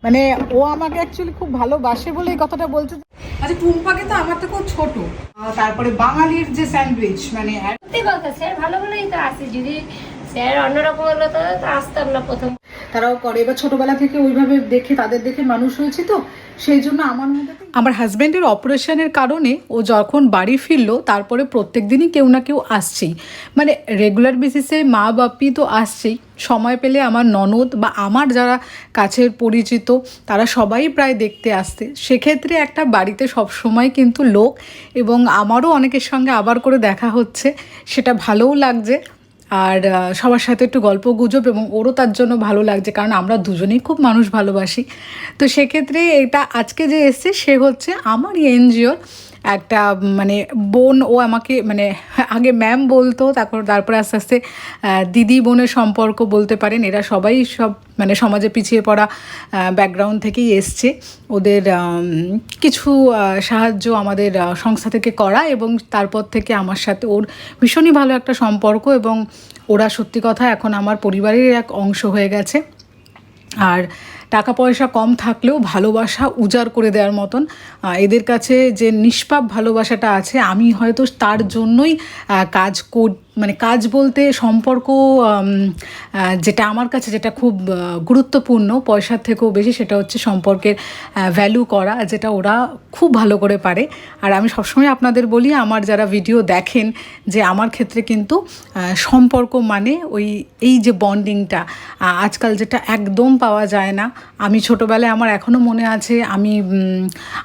মানে ও আমাকে অ্যাকচুয়ালি খুব ভালোবাসে বলে এই কথাটা বলছে। আচ্ছা টুম্পাকে তো আমার থেকেও ছোট, তারপরে বাঙালির যে স্যান্ডউইচ মানে সত্যি কথা, স্যার ভালো বলেই তো আসে। যদি স্যার অন্যরকম হলো তো আসতাম না প্রথম। তারাও করে, এবার ছোটবেলা থেকে ওইভাবে দেখে তাদের দেখে মানুষ হয়েছে, তো সেই জন্য আমার মধ্যে আমার হাজব্যান্ডের অপারেশনের কারণে ও যখন বাড়ি ফিরলো তারপরে প্রত্যেক দিনই কেউ না কেউ আসছেই, মানে রেগুলার বেসিসে মা বাপি তো আসছেই, সময় পেলে আমার ননদ বা আমার যারা কাছের পরিচিত তারা সবাই প্রায় দেখতে আসতে। সেক্ষেত্রে একটা বাড়িতে সব সময় কিন্তু লোক, এবং আমারও অনেকের সঙ্গে আবার করে দেখা হচ্ছে, সেটা ভালোও লাগছে। আর সবার সাথে একটু গল্প গুজব, এবং ওরও তার জন্য ভালো লাগছে, কারণ আমরা দুজনেই খুব মানুষ ভালোবাসি। তো সেক্ষেত্রে এটা আজকে যে এসছে সে হচ্ছে আমার এনজিওর একটা মানে বোন। ও আমাকে মানে আগে ম্যাম বলতো, তারপরে আস্তে আস্তে দিদি বোনের সম্পর্ক বলতে পারেন। এরা সবাই সব মানে সমাজে পিছিয়ে পড়া ব্যাকগ্রাউন্ড থেকেই এসছে। ওদের কিছু সাহায্য আমাদের সংস্থা থেকে করা, এবং তারপর থেকে আমার সাথে ওর ভীষণই ভালো একটা সম্পর্ক, এবং ওরা সত্যি কথা এখন আমার পরিবারের এক অংশ হয়ে গেছে। আর টাকা পয়সা কম থাকলেও ভালোবাসা উজাড় করে দেওয়ার মতন এদের কাছে যে নিষ্পাপ ভালোবাসাটা আছে, আমি হয়তো তার জন্যই মানে কাজ বলতে সম্পর্ক যেটা আমার কাছে যেটা খুব গুরুত্বপূর্ণ পয়সার থেকেও বেশি, সেটা হচ্ছে সম্পর্কের ভ্যালু করা, যেটা ওরা খুব ভালো করে পারে। আর আমি সবসময় আপনাদের বলি, আমার যারা ভিডিও দেখেন, যে আমার ক্ষেত্রে কিন্তু সম্পর্ক মানে এই যে বন্ডিংটা আজকাল যেটা একদম পাওয়া যায় না। আমি ছোটোবেলায় আমার এখনও মনে আছে,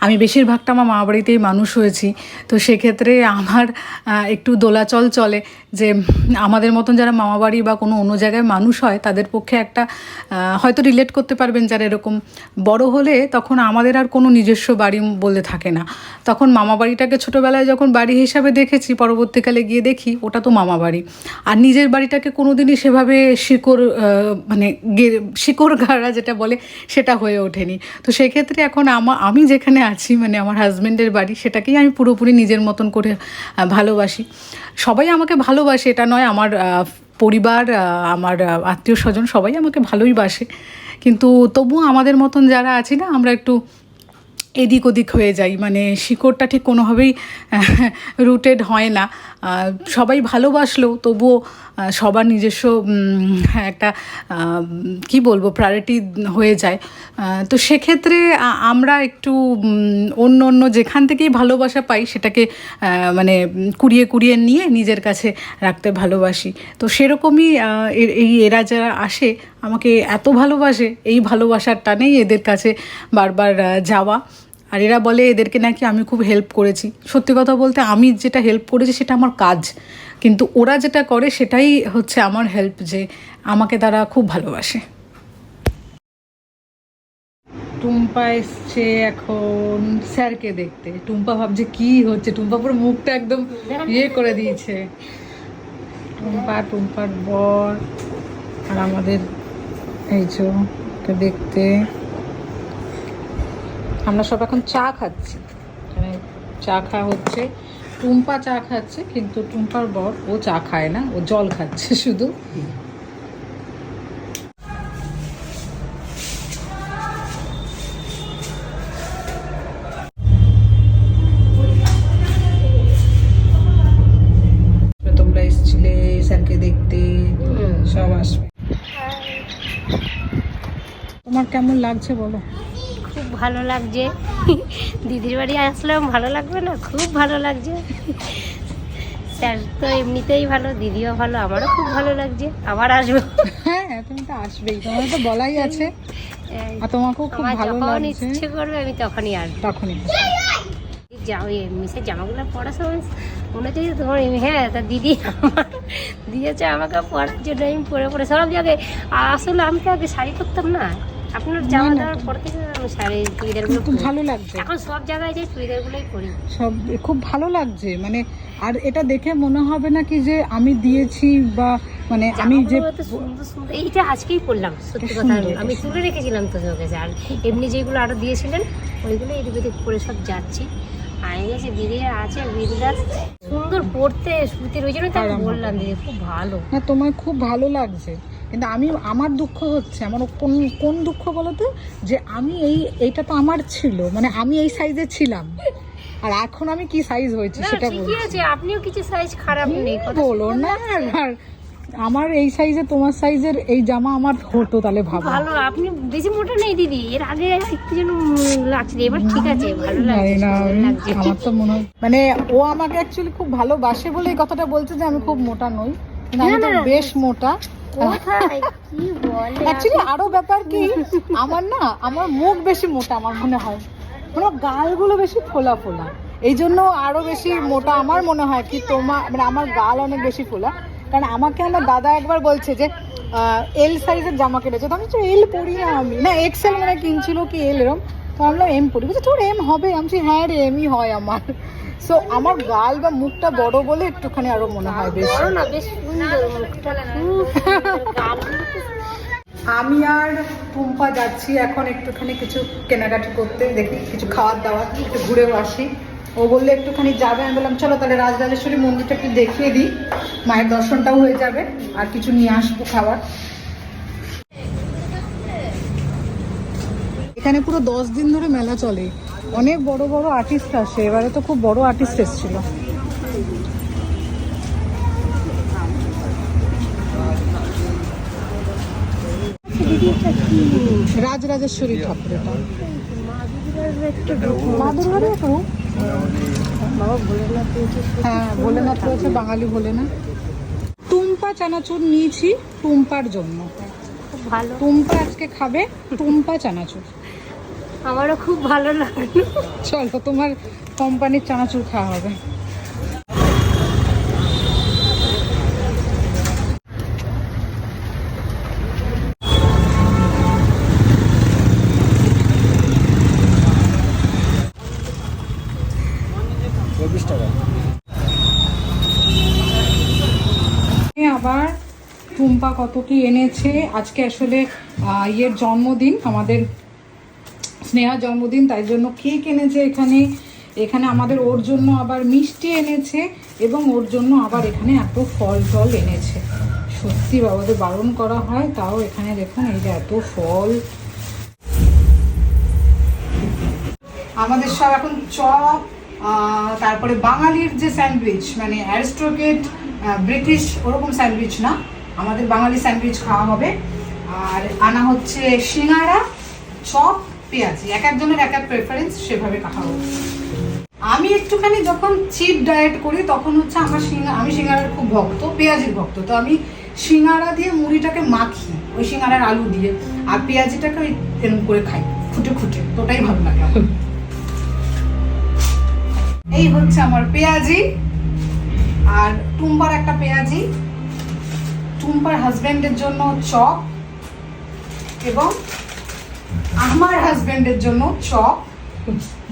আমি বেশিরভাগটা আমার মা বাড়িতেই মানুষ হয়েছি। তো সেক্ষেত্রে আমার একটু দোলাচল চলে যে আমাদের মতন যারা মামাবাড়ি বা কোনো অন্য জায়গায় মানুষ হয় তাদের পক্ষে একটা হয়তো রিলেট করতে পারবেন যারা এরকম বড় হলে, তখন আমাদের আর কোনো নিজস্ব বাড়ি বলে থাকে না। তখন মামা বাড়িটাকে ছোটোবেলায় যখন বাড়ি হিসাবে দেখেছি, পরবর্তীকালে গিয়ে দেখি ওটা তো মামা বাড়ি। আর নিজের বাড়িটাকে কোনো দিনই সেভাবে শিকড় গাড়া যেটা বলে সেটা হয়ে ওঠেনি। তো সেক্ষেত্রে এখন আমি যেখানে আছি, মানে আমার হাজব্যান্ডের বাড়ি, সেটাকেই আমি পুরোপুরি নিজের মতন করে ভালোবাসি। সবাই আমাকে ভালোবাসে এটা নয়, আমার পরিবার, আমার আত্মীয় স্বজন সবাই আমাকে ভালোই বাসে, কিন্তু তবুও আমাদের মতন যারা আছি না, আমরা একটু এদিক ওদিক হয়ে যাই, মানে শিকড়টা ঠিক কোনোভাবেই রুটেড হয় না। সবাই ভালোবাসলেও তবুও সবার নিজস্ব একটা কি বলবো প্রায়োরিটি হয়ে যায়। তো সেক্ষেত্রে আমরা একটু অন্য যেখান থেকেই ভালোবাসা পাই সেটাকে মানে কুড়িয়ে নিয়ে নিজের কাছে রাখতে ভালোবাসি। তো সেরকমই এরা যারা আসে আমাকে এত ভালোবাসে, এই ভালোবাসার টানেই এদের কাছে বারবার যাওয়া। আর এরা বলে এদেরকে নাকি আমি খুব হেল্প করেছি। সত্যি কথা বলতে আমি যেটা হেল্প করেছি সেটা আমার কাজ, কিন্তু ওরা যেটা করে সেটাই হচ্ছে আমার হেল্প, যে আমাকে তারা খুব ভালোবাসে। টুম্পা এসছে এখন স্যারকে দেখতে। টুম্পা ভাবছে কি হচ্ছে, টুম্পা পুরো মুখটা একদম ইয়ে করে দিয়েছে। টুম্পার বর আর আমাদের এই যে দেখতে আমরা সব এখন চা খাচ্ছি, মানে চা খাওয়া হচ্ছে। টুম্পা চা খাচ্ছে, কিন্তু টুম্পার বর ও চা খায় না, ও জল খাচ্ছে শুধু। তোমরা এসেছিলে স্যারকে দেখতে, সব আসবে। তোমার কেমন লাগছে বলো? খুব ভালো লাগছে। দিদির বাড়ি আসলেও ভালো লাগবে না? খুব ভালো লাগছে। স্যার তো এমনিতেই ভালো, দিদিও ভালো, আমারও খুব ভালো লাগছে। আবার আসবো। হ্যাঁ তুমি তো আসবেই, তোমার তো বলাই আছে। আর তোমাকেও খুব ভালো লাগছে। ইচ্ছে করবে আমি তখনই আসবো। তখনই মিসের জামাগুলো পরার সময় মনে হচ্ছে যে তোমার হ্যাঁ তা দিদি আমার দিয়েছে আমাকে পরার জন্য, আমি পরে সব জায়গায়। আসলে আমি তো আগে শাড়ি করতাম না, আপনার জামা দেওয়ার পর থেকে আমি শাড়ি চুড়িদারগুলো খুব ভালো লাগছে। এখন সব জায়গায় যাই চুড়িদারগুলোই পরি, সব খুব ভালো লাগছে। মানে আর এটা দেখে মনে হবে না কি যে আমি দিয়েছি, বা মানে আমি যে সুন্দর এইটা আজকেই পরলাম। সত্যি কথা আমি তুলে রেখেছিলাম তো চোখে, আর এমনি যেগুলো আরো দিয়েছিলেন ওইগুলো এদিক ওদিক করে সব যাচ্ছি। আয় গেছে দিদি আছে বিন্দাস সুন্দর পড়তে সুতির, ওই জন্য তো আমি বললাম দিদি খুব ভালো। না তোমার খুব ভালো লাগছে, কিন্তু আমার দুঃখ হচ্ছে, আমার কোন কোন দুঃখ বলতো, যে আমি এইটা তো আমার ছিল, মানে আমি এই সাইজে ছিলাম, আর এখন আমি কি সাইজ হয়েছে সেটা ঠিকই বলছি। আছে, আপনিও কিছু সাইজ খারাপ নেই, বলো না, আর আমার এই সাইজে তোমার সাইজের এই জামা আমার হতো, তাহলে ভাবো। ভালো, আপনি বেশি মোটা নেই দিদি, এর আগে একটু যেন লাগছিল, এবার ঠিক আছে, ভালো জানি লাগছে, না, সুন্দর লাগছে। আমার তো মনে হয় মানে ও আমাকে অ্যাকচুয়ালি খুব ভালোবাসে বলে এই কথাটা বলছে যে আমি খুব মোটা নই, কিন্তু আমি তো না, না। বেশ মোটা। কোথায় কি বলে অ্যাকচুয়ালি আরো ব্যাপার কি, আমার মুখ বেশি মোটা আমার মনে হয়, মানে গালগুলো বেশি ফোলা ফোলা, এই জন্য আরো বেশি মোটা আমার মনে হয়। কি তোমার মানে আমার গাল অনেক বেশি ফোলা, কারণ আমাকে আমার দাদা একবার বলছে যে এল সাইজের জামা কিনেছে, তো আমি তো এল পরি না, আমি না এক্সেল মানে কিনছিল কি এল এরম, তো আমরা এম পরি, বলছে তোর এম হবে, আমি বলছি হ্যাঁ রে এমই হয় আমার। সো আমার গাল বা মুখটা বড় বলে একটুখানি আরো মনে হয় বেশি। বড় না, বেশ সুন্দর মুখটা, খুব সুন্দর, গালগুলো তো আমি আর টুম্পা যাচ্ছি এখন একটুখানি কিছু কেনাকাটি করতে, দেখি কিছু খাওয়ার দাওয়ার, একটু ঘুরেও আসি। ও বললে একটুখানি যাবে, আমি বললাম চলো তাহলে রাজরাজেশ্বরী মন্দিরটা একটু দেখিয়ে দিই, মায়ের দর্শনটাও হয়ে যাবে, আর কিছু নিয়ে আসবো খাবার। এখানে পুরো 10 দিন ধরে মেলা চলে, অনেক বড় বড় আর্টিস্ট আসে, এবারে তো খুব বড় আর্টিস্ট এসেছিল। রাজরাজেশ্বরী ঠাকুর, এটা মা দুর্গার একটু, বাবা ভোলেনাথ পেয়েছে, হ্যাঁ ভোলেনাথ রয়েছে, বাঙালি ভোলেনাথ। টুম্পা চানাচুর নিয়েছি টুম্পার জন্য, খুব ভালো, টুম্পা আজকে খাবে টুম্পা চানাচুর। আমারও খুব ভালো লাগলো। চলো তোমার কোম্পানির চানাচুর খাওয়া হবে। আবার টুম্পা কত কি এনেছে আজকে, আসলে ইয়ের জন্মদিন, আমাদের স্নেহা জন্মদিন, তাই জন্য কেক এনেছে এখানে আমাদের, ওর জন্য আবার মিষ্টি এনেছে, এবং ওর জন্য আবার এখানে এত ফল টল এনেছে। সত্যি বাবাদের বারণ করা হয়, তাও এখানে দেখুন এই যে এত ফল। আমাদের সব এখন চপ, তারপরে বাঙালির যে স্যান্ডউইচ, মানে অ্যারিস্টোক্রেট ব্রিটিশ ওরকম স্যান্ডউইচ না, আমাদের বাঙালি স্যান্ডউইচ খাওয়া হবে। আর আনা হচ্ছে সিঙ্গারা, চপ, পেঁয়াজি, এক একজনের এক এক প্রেফারেন্স, সেভাবে খাওয়া হবে। আমি একটুখানি যখন চিট ডায়েট করি তখন হচ্ছে আমি সিঙ্গারার খুব ভক্ত, পেঁয়াজির ভক্ত, তো আমি সিঙ্গারা দিয়ে মুড়িটাকে মাখি, ওই সিঙ্গারার আলু দিয়ে, আর পেঁয়াজিটাকে ওই এরকম করে খাই খুঁটে খুঁটে, তো ওটাই ভালো লাগে আমার। এই হচ্ছে আমার পেঁয়াজি, আর টুম্পার একটা পেঁয়াজি, টুম্পার হাজবেন্ডের জন্য চপ, এবং আমার হাজবেন্ডের জন্য চপ,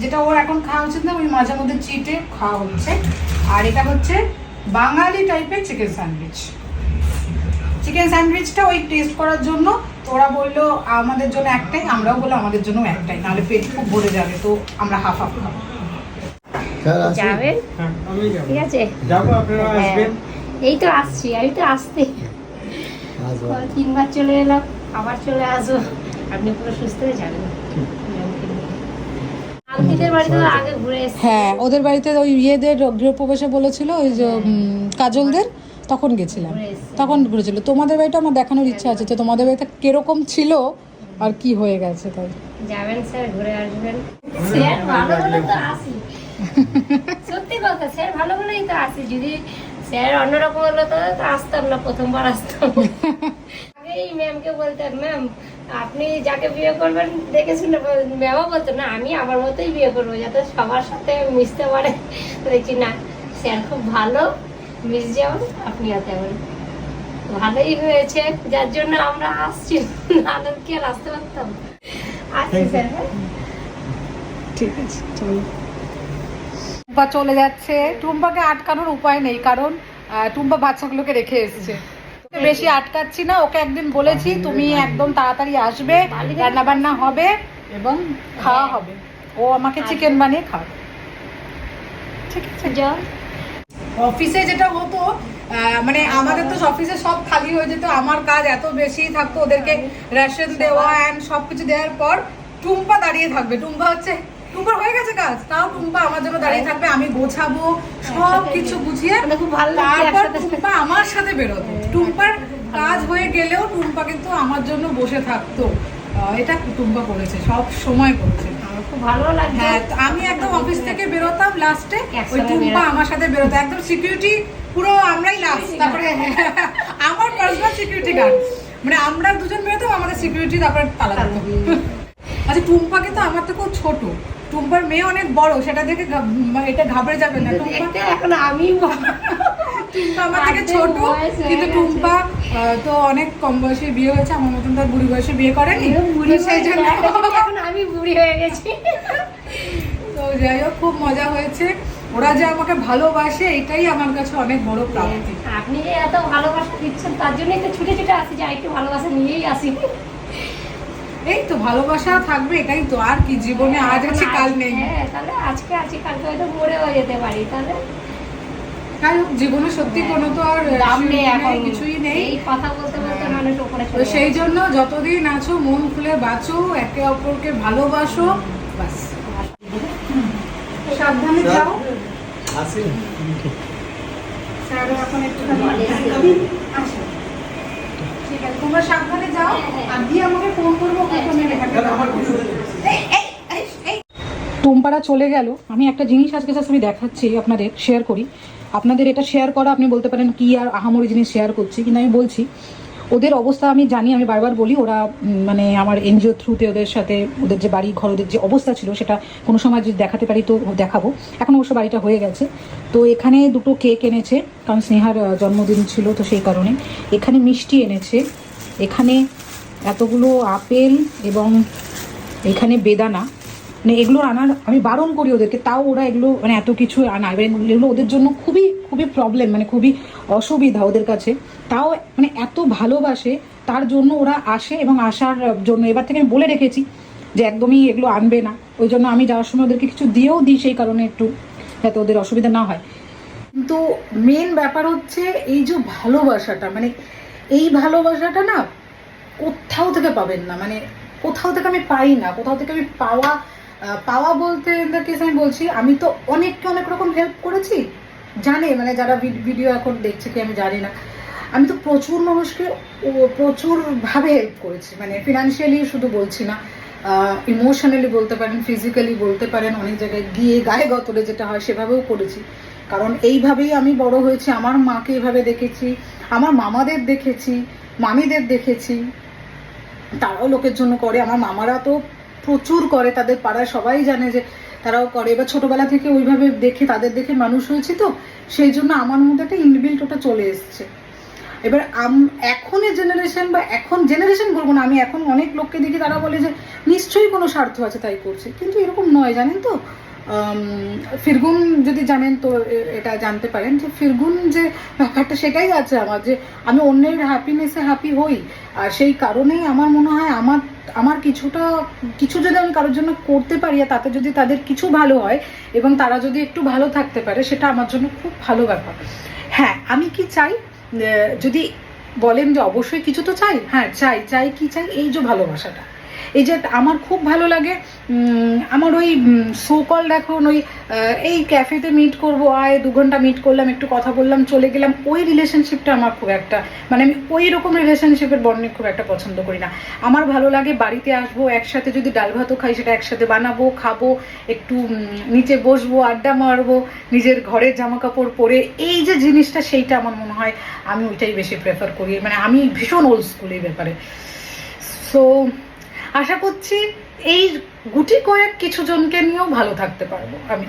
যেটা ওর এখন খাওয়া উচিত না, ওই মাঝে মধ্যে চিটে খাওয়া হচ্ছে। আর এটা হচ্ছে বাঙালি টাইপের চিকেন স্যান্ডউইচ। চিকেন স্যান্ডউইচটা ওই টেস্ট করার জন্য, তো ওরা বললো আমাদের জন্য একটাই, আমরাও বললো আমাদের জন্য একটাই, নাহলে পেট খুব ভরে যাবে, তো আমরা হাফ হাফ খাবো। যাবেন? ঠিক আছে, এই তো আসছি, আমি তো আসতে 3বার চলে এলাম, আবার চলে আসবো, আপনি পুরো সুস্থ হয়ে যাবেন। আন্টিদের বাড়িতে তো আগে ঘুরে এসেছি। হ্যাঁ, ওদের বাড়িতে ওই ইয়েদের গৃহপ্রবেশে বলেছিল, ওই যে কাজলদের, তখন গেছিলাম, তখন ঘুরেছিল। তোমাদের বাড়িটা আমার দেখানোর ইচ্ছা আছে, তো তোমাদের বাড়িতে কিরকম ছিল আর কি হয়ে গেছে, তাই যাবেন স্যার, ঘুরে আসবেন। স্যার ভালো বলে তো আসি, সত্যি কথা, স্যার ভালো বলেই তো আসি, যদি স্যার অন্যরকম হলো তো আসতাম না, প্রথমবার আসতাম। আগেই ম্যামকে বলতেন, ম্যাম আপনি যাকে বিয়ে করবেন দেখে শুনে, ম্যামও বলতো না আমি আমার মতোই বিয়ে করবো, যাতে সবার সাথে মিশতে পারে। তো দেখছি না, স্যার খুব ভালো, মিস যেমন আপনিও তেমন, ভালোই হয়েছে, যার জন্য আমরা আসছি, নাহলে কি আর আসতে পারতাম। আসছি স্যার, ঠিক আছে চলো। টুম্পা চলে যাচ্ছে, টুম্পাকে আটকানোর উপায় নেই, কারণ টুম্পা বাচ্চাগুলোকে রেখে এসেছে, বেশি আটকাচ্ছি না। ওকে একদিন বলেছি তুমি একদম তাড়াতাড়ি আসবে, রান্না বান্না হবে এবং খাওয়া হবে, ও আমাকে চিকেন বানিয়ে খাওয়াবে, ঠিক আছে। যাও। অফিসে যেটা হতো মানে আমাদের তো অফিসে সব খালি হয়ে যেত, আমার কাজ এত বেশি থাকতো, ওদেরকে রেশন দেওয়া অ্যান্ড সবকিছু দেওয়ার পর টুম্পা দাঁড়িয়ে থাকবে। টুম্পা হচ্ছে টুম্পার হয়ে গেছে কাজ, তাও টুম্পা আমার জন্য দাঁড়িয়ে থাকবে, আমি গোছাবো সব কিছু গুছিয়ে, খুব ভালো তারপর টুম্পা আমার সাথে বেরোতো। টুম্পার কাজ হয়ে গেলেও টুম্পা কিন্তু আমার জন্য বসে থাকতো। এটা টুম্পা করেছে, সব সময় করেছে। খুব ভালো লাগে। হ্যাঁ, আমি একদম অফিস থেকে বেরোতাম লাস্টে, ওই টুম্পা আমার সাথে বেরোতো, একদম সিকিউরিটি পুরো আমরাই লাস্ট, তারপরে আমার পার্সোনাল সিকিউরিটি গার্ড, মানে আমরা দুজন বেরোতাম, আমাদের সিকিউরিটি তারপরে তালা দিত। আচ্ছা, টুম্পা কিন্তু আমার থেকেও ছোট, টুম্পার মেয়ে অনেক বড়, সেটা দেখে এটা ঘাবড়ে যাবে না। টুম্পা এখন আমি টুম্পা আমার থেকে ছোট, কিন্তু টুম্পা তো অনেক কম বয়সে বিয়ে হয়েছে, আমার মতন তার বুড়ি বয়সে বিয়ে করেনি, সেই জন্য এখন আমি বুড়ি হয়ে গেছি। তো যাই হোক, খুব মজা হয়েছে। ওরা যে আমাকে ভালোবাসে এটাই আমার কাছে অনেক বড় প্রাপ্তি। আপনি যে এত ভালোবাসা দিচ্ছেন তার জন্যই তো ছুটে ছুটে আসি, যে একটু ভালোবাসা নিয়েই আসি। এই তো ভালোবাসা থাকবে, এটাই তো, আর কি জীবনে আজ আছে কাল নেই। হ্যাঁ, তাহলে আজকে আছি, কালকে হয়তো মরেও যেতে পারি, তাহলে যাই হোক, জীবনে সত্যি কোনো তো আর দাম নেই, এখন কিছুই নেই। এই কথা বলতে বলতে মানুষ ওপরে তো সেই জন্য যতদিন আছো মন খুলে বাঁচো, একে অপরকে ভালোবাসো, বাস। সাবধানে যাও। স্যারও এখন একটুখানি আচ্ছা, ঠিক আছে, তোমরা সাবধানে যাও, আর দিয়ে আমাকে ফোন করবো। টুম্পারা চলে গেল। আমি একটা জিনিস আজকে জাস্ট আমি দেখাচ্ছি, আপনাদের শেয়ার করি। আপনাদের এটা শেয়ার করা, আপনি বলতে পারেন কি আর আহামরি জিনিস শেয়ার করছি, কিন্তু আমি বলছি ওদের অবস্থা আমি জানি, আমি বারবার বলি, ওরা মানে আমার এনজিও থ্রুতে ওদের সাথে ওদের যে বাড়ি ঘর, ওদের যে অবস্থা ছিল সেটা কোনো সময় যদি দেখাতে পারি তো দেখাবো। এখন অবশ্য বাড়িটা হয়ে গেছে। তো এখানে দুটো কেক এনেছে, কারণ স্নেহার জন্মদিন ছিল, তো সেই কারণে এখানে মিষ্টি এনেছে, এখানে এতগুলো আপেল এবং এখানে বেদানা, মানে এগুলো আনার আমি বারণ করি ওদেরকে, তাও ওরা এগুলো মানে এত কিছু আনা, এগুলো ওদের জন্য খুবই খুবই প্রবলেম, মানে খুবই অসুবিধা ওদের কাছে, তাও মানে এত ভালোবাসে, তার জন্য ওরা আসে। এবং আসার জন্য এবার থেকে আমি বলে রেখেছি যে একদমই এগুলো আনবে না, ওই জন্য আমি যাওয়ার সময় ওদেরকে কিছু দিয়েও দিই, সেই কারণে একটু যাতে ওদের অসুবিধা না হয়। কিন্তু মেন ব্যাপার হচ্ছে এই যে ভালোবাসাটা, মানে এই ভালোবাসাটা না কোথাও থেকে পাবেন না, মানে কোথাও থেকে আমি পাই না, কোথাও থেকে আমি পাওয়া বলতে আমি বলছি, আমি তো অনেককে অনেক রকম হেল্প করেছি, জানে মানে যারা ভিডিও এখন দেখছে কি আমি জানি না, আমি তো প্রচুর মানুষকে প্রচুরভাবে হেল্প করেছি, মানে ফিনান্সিয়ালি শুধু বলছি না, ইমোশনালি বলতে পারেন, ফিজিক্যালি বলতে পারেন, অনেক জায়গায় গিয়ে গায়ে গতরে যেটা হয় সেভাবেও করেছি। কারণ এইভাবেই আমি বড় হয়েছি, আমার মাকে এইভাবে দেখেছি, আমার মামাদের দেখেছি, মামিদের দেখেছি, তারাও লোকের জন্য করে, আমার মামারা তো প্রচুর করে, তাদের পাড়ায় সবাই জানে যে তারাও করে। এবার ছোটবেলা থেকে ওইভাবে দেখে তাদের দেখে মানুষ হয়েছি, তো সেই জন্য আমার মধ্যে একটা ইনবিল্ট ওটা চলে এসছে। এবার এখনের জেনারেশন, বা এখন জেনারেশন বলবো না, আমি এখন অনেক লোককে দেখি তারা বলে যে নিশ্চয়ই কোনো স্বার্থ আছে তাই করছে, কিন্তু এরকম নয়, জানেন তো। ফিরগুন যদি জানেন তো এটা জানতে পারেন যে ফিরগুন যে ব্যাপারটা সেটাই আছে আমার, যে আমি অন্যের হ্যাপিনেসে হ্যাপি হই, আর সেই কারণেই আমার মনে হয় আমার কিছু যদি আমি কারোর জন্য করতে পারি, আর তাতে যদি তাদের কিছু ভালো হয় এবং তারা যদি একটু ভালো থাকতে পারে, সেটা আমার জন্য খুব ভালো ব্যাপার। হ্যাঁ, আমি কি চাই, যদি বলেন যে অবশ্যই কিছু তো চাই, হ্যাঁ চাই কি চাই, এই যে ভালোবাসাটা, এই যে আমার খুব ভালো লাগে। আমার ওই সোকল এখন ওই এই ক্যাফেতে মিট করবো, 2 ঘন্টা মিট করলাম, একটু কথা বললাম, চলে গেলাম, ওই রিলেশনশিপটা আমার খুব একটা, মানে আমি ওই রকম রিলেশনশিপের বন্ডিং খুব একটা পছন্দ করি না। আমার ভালো লাগে বাড়িতে আসবো, একসাথে যদি ডাল ভাতও খাই সেটা একসাথে বানাবো, খাবো, একটু নিচে বসবো, আড্ডা মারবো, নিজের ঘরের জামা কাপড় পরে, এই যে জিনিসটা, সেইটা আমার মনে হয় আমি ওইটাই বেশি প্রেফার করি, মানে আমি ভীষণ ওল্ড স্কুল এই ব্যাপারে। সো আশা করছি এই গুটি কয়েক কিছু জনকে নিয়েও ভালো থাকতে পারবো আমি।